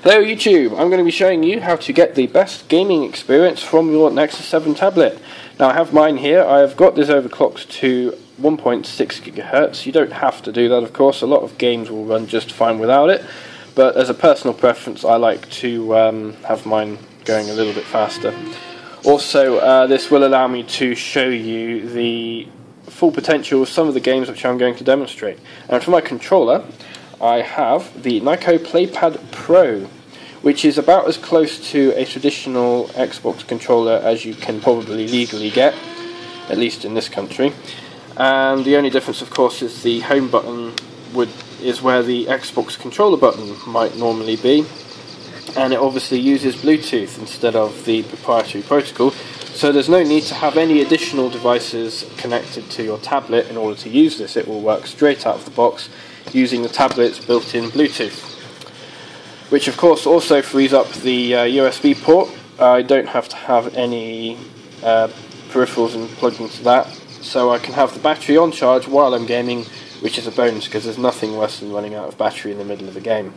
Hello YouTube, I'm going to be showing you how to get the best gaming experience from your Nexus 7 tablet. Now I have mine here. I've got this overclocked to 1.6 GHz. You don't have to do that, of course. A lot of games will run just fine without it, but as a personal preference I like to have mine going a little bit faster. Also this will allow me to show you the full potential of some of the games which I'm going to demonstrate. And for my controller I have the Nyko PlayPad Pro, which is about as close to a traditional Xbox controller as you can probably legally get, at least in this country. And the only difference, of course, is the home button is where the Xbox controller button might normally be, and it obviously uses Bluetooth instead of the proprietary protocol, so there's no need to have any additional devices connected to your tablet in order to use this. It will work straight out of the box using the tablet's built-in Bluetooth, which of course also frees up the USB port. I don't have to have any peripherals and plugged into that, so I can have the battery on charge while I'm gaming, which is a bonus because there's nothing worse than running out of battery in the middle of a game.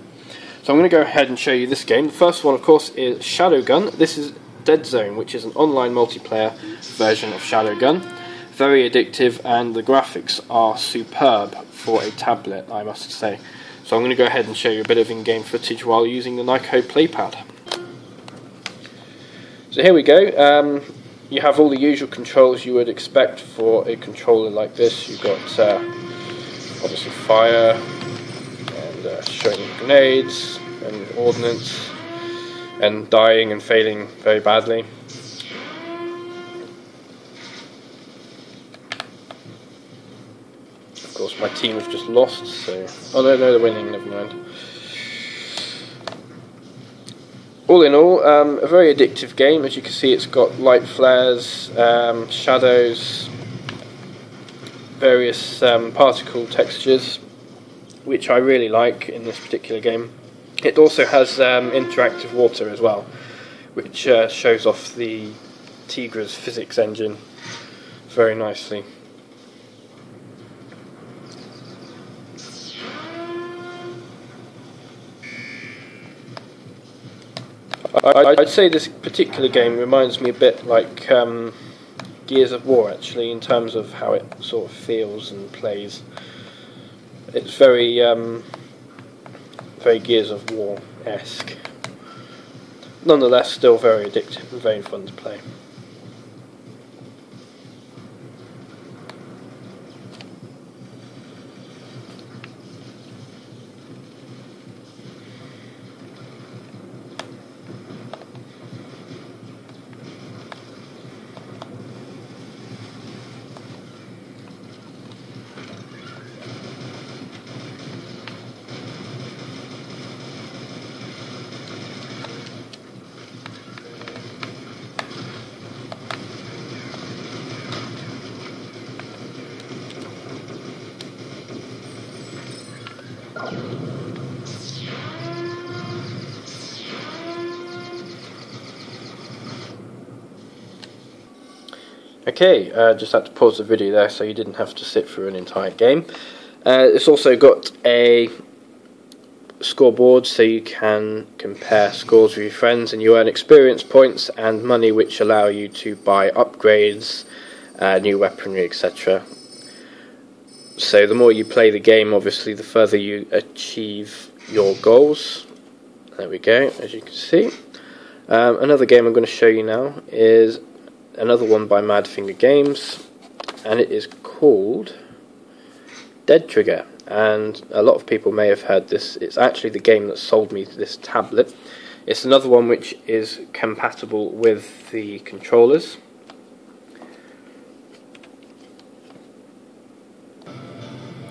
So I'm going to go ahead and show you this game. The first one, of course, is Shadowgun. This is Dead Zone, which is an online multiplayer version of Shadowgun. Very addictive, and the graphics are superb for a tablet, I must say. So I'm going to go ahead and show you a bit of in-game footage while using the Nyko PlayPad. So here we go. You have all the usual controls you would expect for a controller like this. You've got obviously fire, and shooting grenades, and ordnance, and dying and failing very badly. Of course my team have just lost, so... oh no, they're winning, never mind. All in all, a very addictive game. As you can see, it's got light flares, shadows, various particle textures, which I really like in this particular game. It also has interactive water as well, which shows off the Tigra's physics engine very nicely. I'd say this particular game reminds me a bit like Gears of War, actually, in terms of how it sort of feels and plays. It's very very Gears of War-esque. Nonetheless, still very addictive and very fun to play. Okay, just had to pause the video there so you didn't have to sit through an entire game. It's also got a scoreboard so you can compare scores with your friends, and you earn experience points and money which allow you to buy upgrades, new weaponry, etc. So the more you play the game, obviously the further you achieve your goals. There we go, as you can see. Another game I'm going to show you now is another one by Madfinger Games, and it is called Dead Trigger, and a lot of people may have heard this. It's actually the game that sold me this tablet. It's another one which is compatible with the controllers.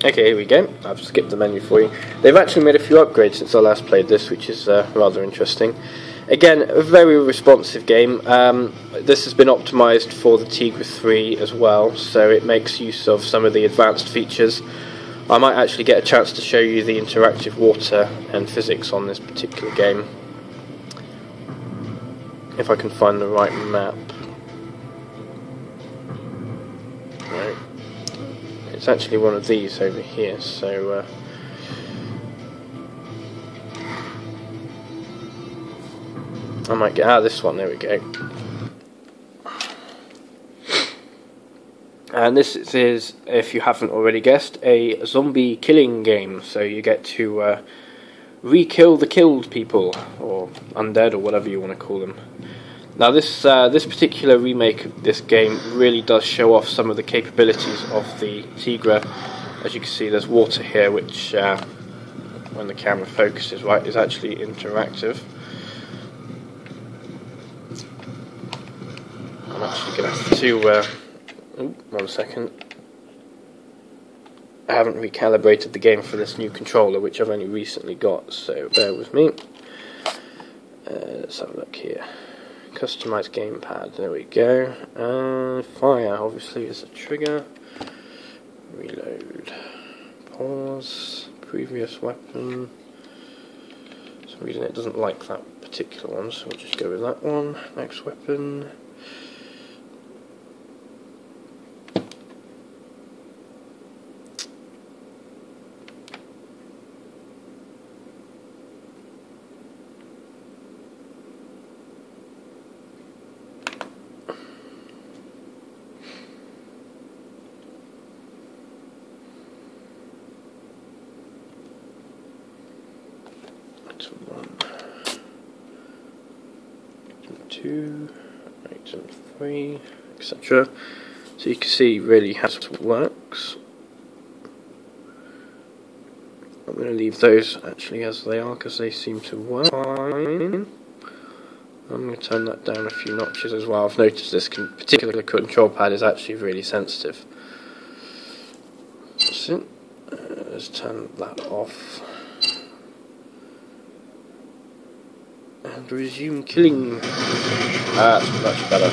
Okay, here we go. I've skipped the menu for you. They've actually made a few upgrades since I last played this, which is rather interesting. Again, a very responsive game. This has been optimised for the Tigra 3 as well, so it makes use of some of the advanced features. I might actually get a chance to show you the interactive water and physics on this particular game, if I can find the right map. Right. It's actually one of these over here, so I might get this one. There we go. And this is, if you haven't already guessed, a zombie killing game. So you get to re-kill the killed people, or undead, or whatever you want to call them. Now this particular remake of this game really does show off some of the capabilities of the Tigra. As you can see, there's water here, which when the camera focuses right, is actually interactive. I'm actually going to have to... one second. I haven't recalibrated the game for this new controller, which I've only recently got, so bear with me. Let's have a look here. Customize gamepad, there we go. Fire, obviously, is a trigger. Reload. Pause. Previous weapon. For some reason it doesn't like that particular one, so we'll just go with that one. Next weapon. Item 1, item 2, item 3, etc. So you can see really how it works. I'm going to leave those actually as they are because they seem to work fine. I'm going to turn that down a few notches as well. I've noticed this particular control pad is actually really sensitive. That's it. Let's turn that off. And resume killing. That's much better.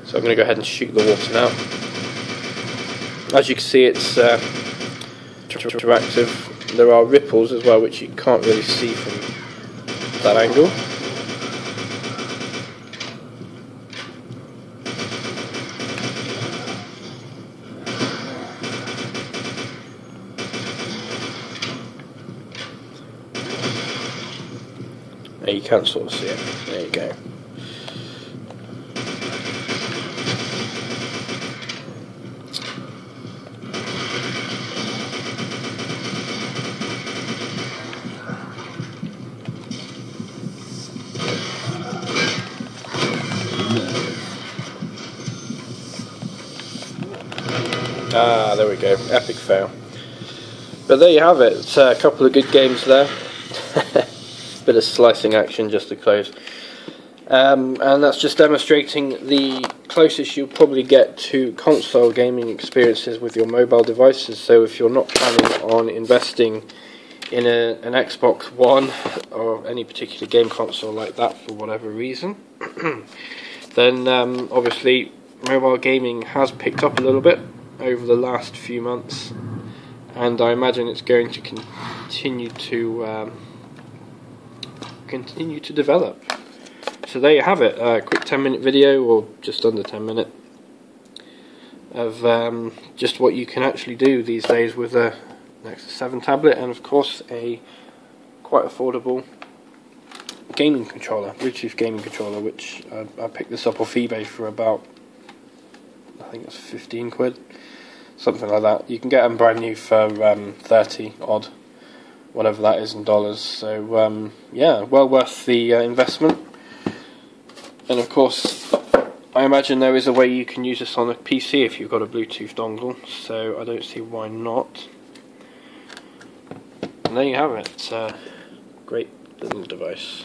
So I'm going to go ahead and shoot the water now. As you can see, it's interactive. There are ripples as well, which you can't really see from that angle. You can't sort of see it. There you go. There we go. Epic fail. But there you have it. It's a couple of good games there. Bit of slicing action just to close. And that's just demonstrating the closest you'll probably get to console gaming experiences with your mobile devices. So if you're not planning on investing in an Xbox One or any particular game console like that for whatever reason, then obviously mobile gaming has picked up a little bit over the last few months, and I imagine it's going to continue to develop. So there you have it, a quick 10-minute video, or just under 10 minutes, of just what you can actually do these days with a Nexus 7 tablet, and of course a quite affordable gaming controller, Bluetooth gaming controller, which I picked this up off eBay for about, I think it's 15 quid, something like that. You can get them brand new for 30 odd, whatever that is in dollars. So yeah, well worth the investment. And of course, I imagine there is a way you can use this on a PC if you've got a Bluetooth dongle, so I don't see why not. And there you have it. It's a great little device.